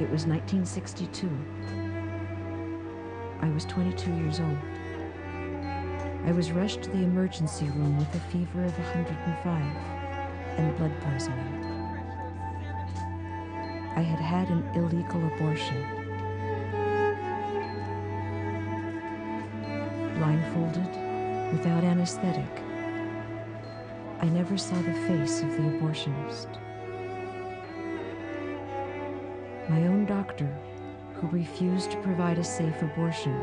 It was 1962. I was 22 years old. I was rushed to the emergency room with a fever of 105 and blood poisoning. I had had an illegal abortion. Blindfolded, without anesthetic, I never saw the face of the abortionist. My own doctor, who refused to provide a safe abortion,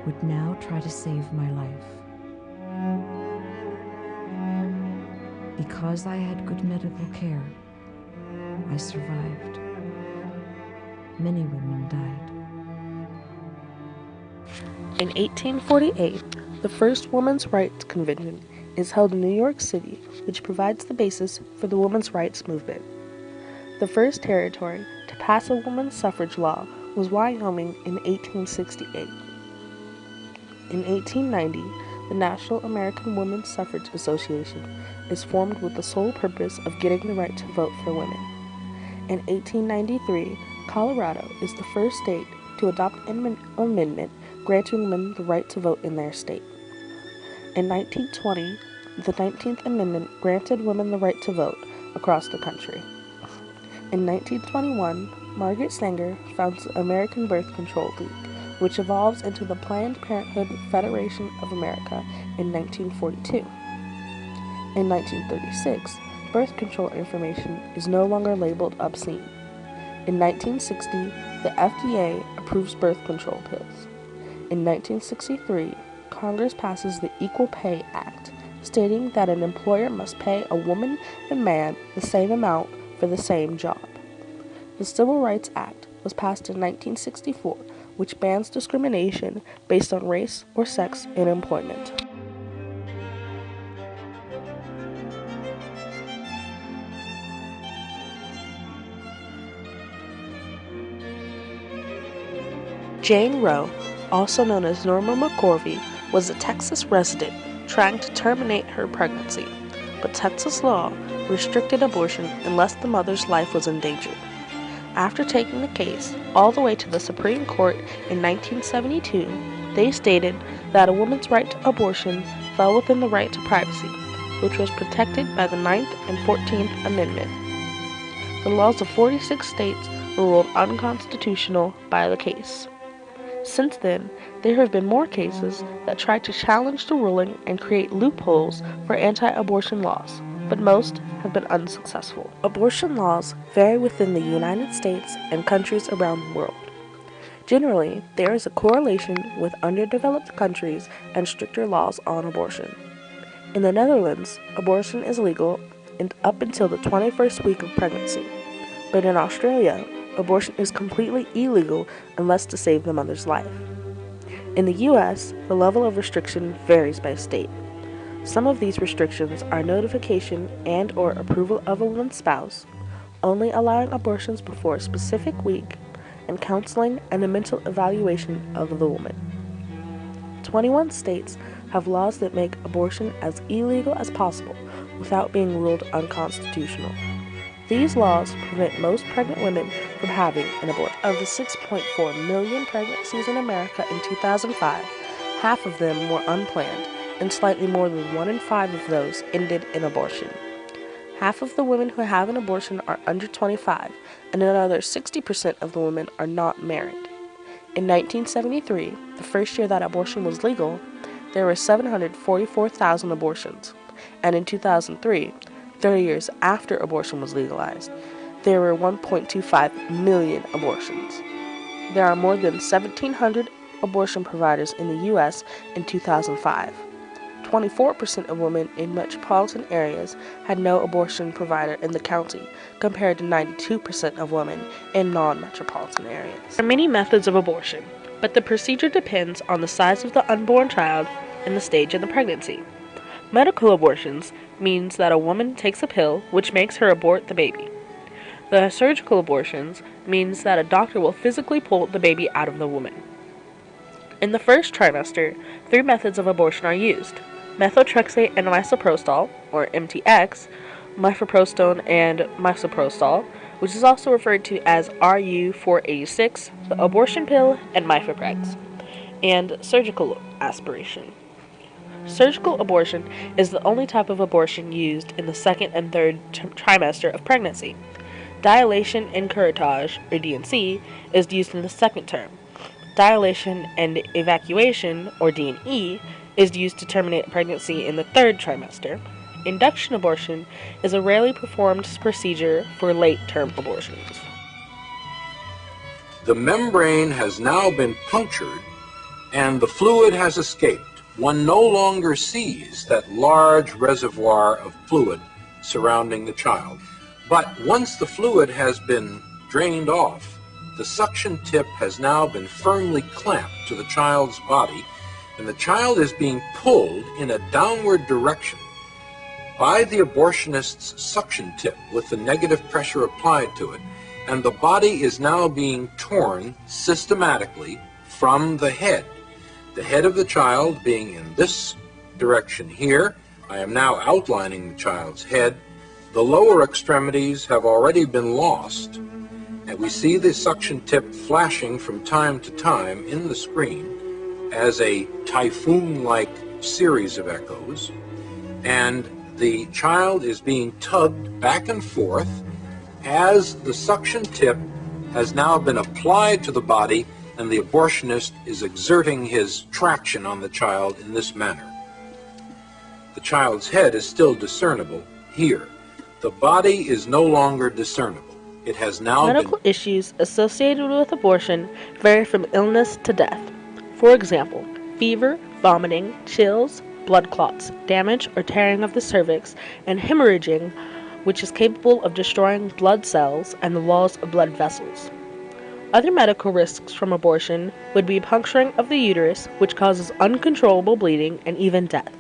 would now try to save my life. Because I had good medical care, I survived. Many women died. In 1848, the first Women's Rights Convention is held in New York City, which provides the basis for the women's rights movement. The first territory to pass a women's suffrage law was Wyoming in 1868. In 1890, the National American Women's Suffrage Association is formed with the sole purpose of getting the right to vote for women. In 1893, Colorado is the first state to adopt an amendment granting women the right to vote in their state. In 1920, the 19th Amendment granted women the right to vote across the country. In 1921, Margaret Sanger founds the American Birth Control League, which evolves into the Planned Parenthood Federation of America in 1942. In 1936, birth control information is no longer labeled obscene. In 1960, the FDA approves birth control pills. In 1963, Congress passes the Equal Pay Act, stating that an employer must pay a woman and man the same amount for the same job. The Civil Rights Act was passed in 1964, which bans discrimination based on race or sex in employment. Jane Roe, also known as Norma McCorvey, was a Texas resident trying to terminate her pregnancy, but Texas law restricted abortion unless the mother's life was in danger. After taking the case all the way to the Supreme Court in 1972, they stated that a woman's right to abortion fell within the right to privacy, which was protected by the 9th and 14th Amendment. The laws of 46 states were ruled unconstitutional by the case. Since then, there have been more cases that tried to challenge the ruling and create loopholes for anti-abortion laws, but most have been unsuccessful. Abortion laws vary within the United States and countries around the world. Generally, there is a correlation with underdeveloped countries and stricter laws on abortion. In the Netherlands, abortion is legal up until the 21st week of pregnancy, but in Australia, abortion is completely illegal unless to save the mother's life. In the U.S., the level of restriction varies by state. Some of these restrictions are notification and/or approval of a woman's spouse, only allowing abortions before a specific week, and counseling and a mental evaluation of the woman. 21 states have laws that make abortion as illegal as possible without being ruled unconstitutional. These laws prevent most pregnant women from having an abortion. Of the 6.4 million pregnancies in America in 2005, half of them were unplanned, and slightly more than 1 in 5 of those ended in abortion. Half of the women who have an abortion are under 25, and another 60% of the women are not married. In 1973, the first year that abortion was legal, there were 744,000 abortions, and in 2003, 30 years after abortion was legalized, there were 1.25 million abortions. There are more than 1,700 abortion providers in the U.S. in 2005. 24% of women in metropolitan areas had no abortion provider in the county, compared to 92% of women in non-metropolitan areas. There are many methods of abortion, but the procedure depends on the size of the unborn child and the stage of the pregnancy. Medical abortions means that a woman takes a pill which makes her abort the baby. The surgical abortions means that a doctor will physically pull the baby out of the woman. In the first trimester, 3 methods of abortion are used: methotrexate and misoprostol, or MTX, mifepristone and misoprostol, which is also referred to as RU486, the abortion pill, and mifeprex, and surgical aspiration. Surgical abortion is the only type of abortion used in the second and third trimester of pregnancy. Dilation and curettage, or D&C, is used in the second term. Dilation and evacuation, or D&E, is used to terminate a pregnancy in the third trimester. Induction abortion is a rarely performed procedure for late-term abortions. The membrane has now been punctured and the fluid has escaped. One no longer sees that large reservoir of fluid surrounding the child. But once the fluid has been drained off, the suction tip has now been firmly clamped to the child's body, and the child is being pulled in a downward direction by the abortionist's suction tip with the negative pressure applied to it, and the body is now being torn systematically from the head. The head of the child being in this direction here. I am now outlining the child's head. The lower extremities have already been lost, and we see the suction tip flashing from time to time in the screen as a typhoon-like series of echoes, and the child is being tugged back and forth as the suction tip has now been applied to the body, and the abortionist is exerting his traction on the child in this manner. The child's head is still discernible here. The body is no longer discernible. It has now Medical issues associated with abortion vary from illness to death. For example, fever, vomiting, chills, blood clots, damage or tearing of the cervix, and hemorrhaging, which is capable of destroying blood cells and the walls of blood vessels. Other medical risks from abortion would be puncturing of the uterus, which causes uncontrollable bleeding and even death.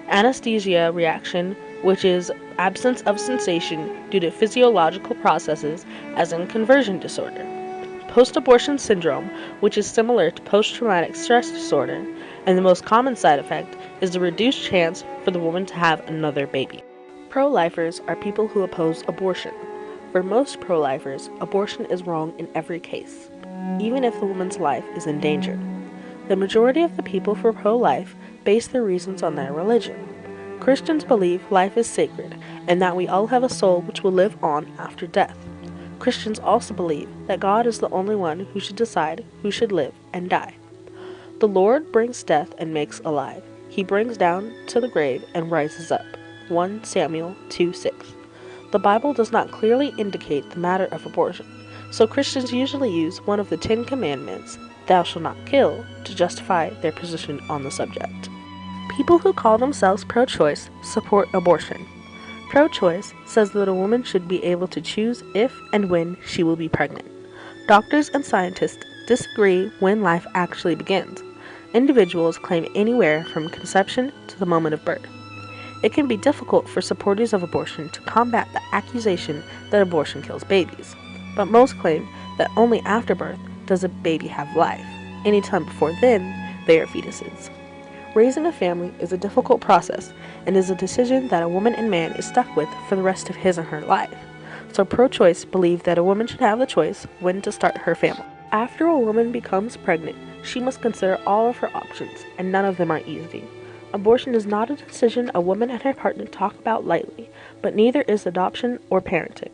Anesthesia reaction, which is absence of sensation due to physiological processes, as in conversion disorder. Post-abortion syndrome, which is similar to post-traumatic stress disorder, and the most common side effect is the reduced chance for the woman to have another baby. Pro-lifers are people who oppose abortion. For most pro-lifers, abortion is wrong in every case, even if the woman's life is in danger. The majority of the people for pro-life base their reasons on their religion. Christians believe life is sacred and that we all have a soul which will live on after death. Christians also believe that God is the only one who should decide who should live and die. The Lord brings death and makes alive. He brings down to the grave and rises up. 1 Samuel 2:6. The Bible does not clearly indicate the matter of abortion, so Christians usually use one of the 10 Commandments, "Thou shalt not kill," to justify their position on the subject. People who call themselves pro-choice support abortion. Pro-choice says that a woman should be able to choose if and when she will be pregnant. Doctors and scientists disagree when life actually begins. Individuals claim anywhere from conception to the moment of birth. It can be difficult for supporters of abortion to combat the accusation that abortion kills babies, but most claim that only after birth does a baby have life. Anytime before then, they are fetuses. Raising a family is a difficult process and is a decision that a woman and man is stuck with for the rest of his or her life. So pro-choice believe that a woman should have the choice when to start her family. After a woman becomes pregnant, she must consider all of her options, and none of them are easy. Abortion is not a decision a woman and her partner talk about lightly, but neither is adoption or parenting.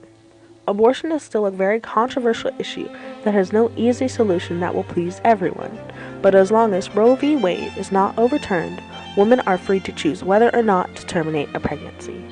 Abortion is still a very controversial issue that has no easy solution that will please everyone, but as long as Roe v. Wade is not overturned, women are free to choose whether or not to terminate a pregnancy.